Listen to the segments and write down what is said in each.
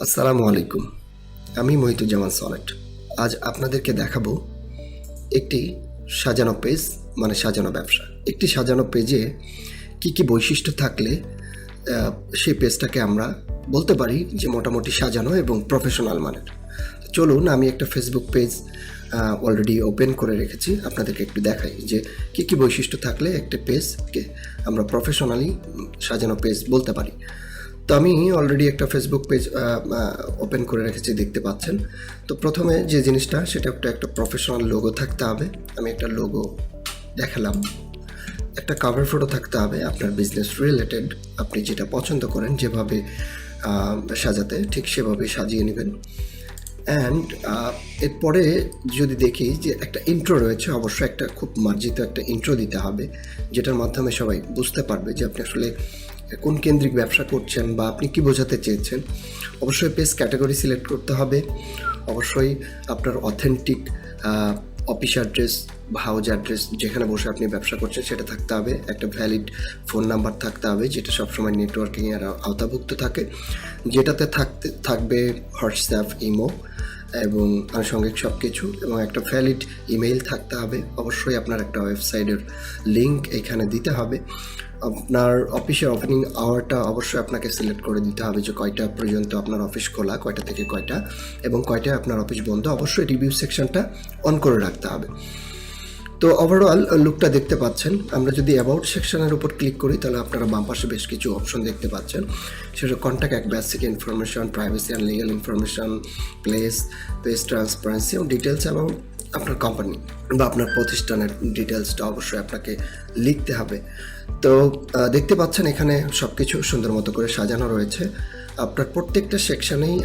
আসসালামু আলাইকুম। আমি মহিতুজ্জামান সনেট। আজ আপনাদেরকে দেখাবো একটি সাজানো পেজ, মানে সাজানো ব্যবসা। একটি সাজানো পেজে কি বৈশিষ্ট্য থাকলে সেই পেজটাকে আমরা বলতে পারি যে মোটামুটি সাজানো এবং প্রফেশনাল মানের। চলুন, আমি একটা ফেসবুক পেজ অলরেডি ওপেন করে রেখেছি, আপনাদেরকে একটু দেখাই যে কি বৈশিষ্ট্য থাকলে একটা পেজকে আমরা প্রফেশনালি সাজানো পেজ বলতে পারি। তো আমি অলরেডি একটা ফেসবুক পেজ ওপেন করে রেখেছি, দেখতে পাচ্ছেন। তো প্রথমে যে জিনিসটা, সেটা একটা প্রফেশনাল লোগো থাকতে হবে। আমি একটা লোগো দেখালাম। একটা কভার ফটো থাকতে হবে আপনার বিজনেস রিলেটেড, আপনি যেটা পছন্দ করেন যেভাবে সাজাতে, ঠিক সেভাবে সাজিয়ে নেবেন। অ্যান্ড এরপরে যদি দেখি যে একটা ইন্ট্রো রয়েছে, অবশ্যই একটা খুব মার্জিত একটা ইন্ট্রো দিতে হবে, যেটার মাধ্যমে সবাই বুঝতে পারবে যে আপনি আসলে কোন কেন্দ্রিক ব্যবসা করছেন বা আপনি কি বোঝাতে চেয়েছেন। অবশ্যই পেজ ক্যাটাগরি সিলেক্ট করতে হবে। অবশ্যই আপনার অথেন্টিক অফিস অ্যাড্রেস বা হাউজ অ্যাড্রেস, যেখানে বসে আপনি ব্যবসা করছেন, সেটা থাকতে হবে। একটা ভ্যালিড ফোন নাম্বার থাকতে হবে, যেটা সবসময় নেটওয়ার্কিংয়ের আওতাভুক্ত থাকে, যেটাতে থাকবে হোয়াটসঅ্যাপ, ইমো এবং আনুষঙ্গিক সব কিছু, এবং একটা ভ্যালিড ইমেইল থাকতে হবে। অবশ্যই আপনার একটা ওয়েবসাইটের লিঙ্ক এখানে দিতে হবে। আপনার অফিসের ওপেনিং আওয়ারটা অবশ্যই আপনাকে সিলেক্ট করে দিতে হবে, যে কয়টা পর্যন্ত আপনার অফিস খোলা, কয়টা থেকে কয়টা, এবং কয়টায় আপনার অফিস বন্ধ। অবশ্যই রিভিউ সেকশনটা অন করে রাখতে হবে। তো ওভারঅল লুকটা দেখতে পাচ্ছেন। আমরা যদি অ্যাবাউট সেকশনের উপর ক্লিক করি, তাহলে আপনারা বাম পাশে বেশ কিছু অপশন দেখতে পাচ্ছেন। সেটা কন্ট্যাক্ট, এক basic information, privacy and legal information, page transparency এবং ডিটেলস অ্যাবাউট আপনার কোম্পানি বা আপনার প্রতিষ্ঠানের ডিটেলসটা অবশ্যই আপনাকে লিখতে হবে। তো দেখতে পাচ্ছেন এখানে সব কিছু সুন্দর মতো করে সাজানো রয়েছে। আপনার প্রত্যেকটা সেকশনেই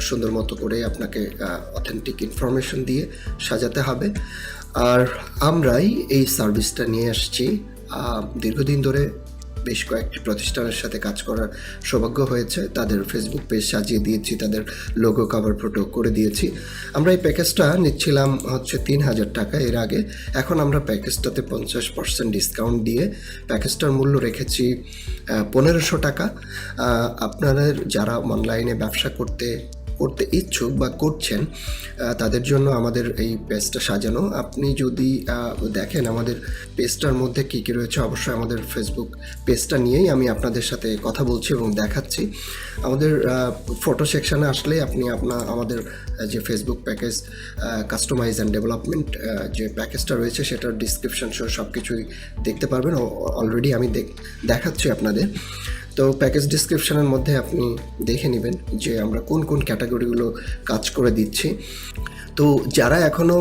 সুন্দর মতো করে আপনাকে অথেন্টিক ইনফরমেশন দিয়ে সাজাতে হবে। আর আমরাই এই সার্ভিসটা নিয়ে আসছি। দীর্ঘদিন ধরে বেশ কয়েকটি প্রতিষ্ঠানের সাথে কাজ করার সৌভাগ্য হয়েছে। তাদের ফেসবুক পেজ সাজিয়ে দিয়েছি, তাদের লোগো কভার ফটো করে দিয়েছি। আমরা এই প্যাকেজটা নিচ্ছিলাম হচ্ছে 3,000 টাকা এর আগে। এখন আমরা প্যাকেজটাতে 50% ডিসকাউন্ট দিয়ে প্যাকেজটার মূল্য রেখেছি 1,500 টাকা। আপনাদের যারা অনলাইনে ব্যবসা করতে ইচ্ছুক বা করছেন, তাদের জন্য আমাদের এই পেজটা সাজানো। আপনি যদি দেখেন আমাদের পেজটার মধ্যে কী রয়েছে, অবশ্যই আমাদের ফেসবুক পেজটা নিয়েই আমি আপনাদের সাথে কথা বলছি এবং দেখাচ্ছি। আমাদের ফটো সেকশানে আসলে আপনি আমাদের যে Facebook package customize and development যে প্যাকেজটা রয়েছে, সেটার ডিসক্রিপশন সহ সব কিছুই দেখতে পারবেন। অলরেডি আমি দেখাচ্ছি আপনাদের। তো প্যাকেজ ডিসক্রিপশনের মধ্যে আপনি দেখে নেবেন যে আমরা কোন ক্যাটাগরিগুলো কাজ করে দিচ্ছি। তো যারা এখনও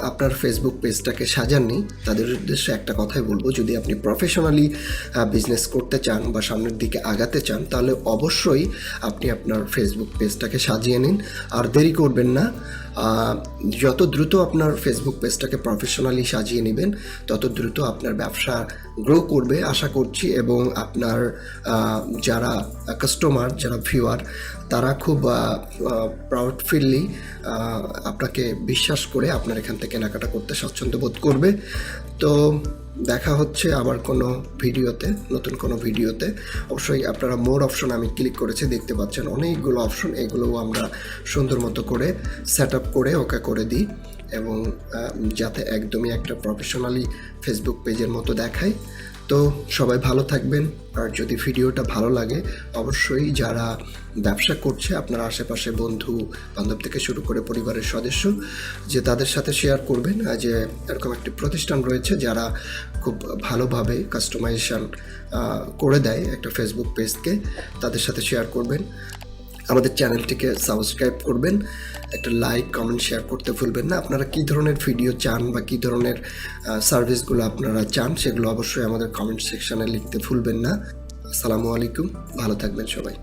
আপনার ফেসবুক পেজটাকে সাজাননি, তাদের উদ্দেশ্যে একটা কথাই বলবো, যদি আপনি প্রফেশনালি বিজনেস করতে চান বা সামনের দিকে আগাতে চান, তাহলে অবশ্যই আপনি আপনার ফেসবুক পেজটাকে সাজিয়ে নিন। আর দেরি করবেন না। যত দ্রুত আপনার ফেসবুক পেজটাকে প্রফেশনালি সাজিয়ে নেবেন, তত দ্রুত আপনার ব্যবসা গ্রো করবে আশা করছি। এবং আপনার যারা কাস্টমার, যারা ভিউয়ার, তারা খুব প্রাউডফুলি আপনাকে বিশ্বাস করে আপনার এখান থেকে কেনাকাটা করতে স্বাচ্ছন্দ্য বোধ করবে। তো দেখা হচ্ছে আবার কোনো ভিডিওতে, নতুন কোনো ভিডিওতে। অবশ্যই আপনারা মোর অপশন আমি ক্লিক করেছি, দেখতে পাচ্ছেন অনেকগুলো অপশন। এগুলোও আমরা সুন্দর মতো করে সেট আপ করে ওকে করে দিই, এবং যাতে একদমই একটা প্রফেশনালি ফেসবুক পেজের মতো দেখায়। তো সবাই ভালো থাকবেন। আর যদি ভিডিওটা ভালো লাগে, অবশ্যই যারা ব্যবসা করছে, আপনার আশেপাশে বন্ধু বান্ধব থেকে শুরু করে পরিবারের সদস্য, যে তাদের সাথে শেয়ার করবেন যে এরকম একটি প্রতিষ্ঠান রয়েছে যারা খুব ভালোভাবে কাস্টমাইজেশন করে দেয় একটা ফেসবুক পেজকে, তাদের সাথে শেয়ার করবেন। আমাদের চ্যানেলটিকে সাবস্ক্রাইব করবেন, একটা লাইক, কমেন্ট, শেয়ার করতে ভুলবেন না। আপনারা কী ধরনের ভিডিও চান বা কী ধরনের সার্ভিসগুলো আপনারা চান, সেগুলো অবশ্যই আমাদের কমেন্ট সেকশানে লিখতে ভুলবেন না। আসসালামু আলাইকুম, ভালো থাকবেন সবাই।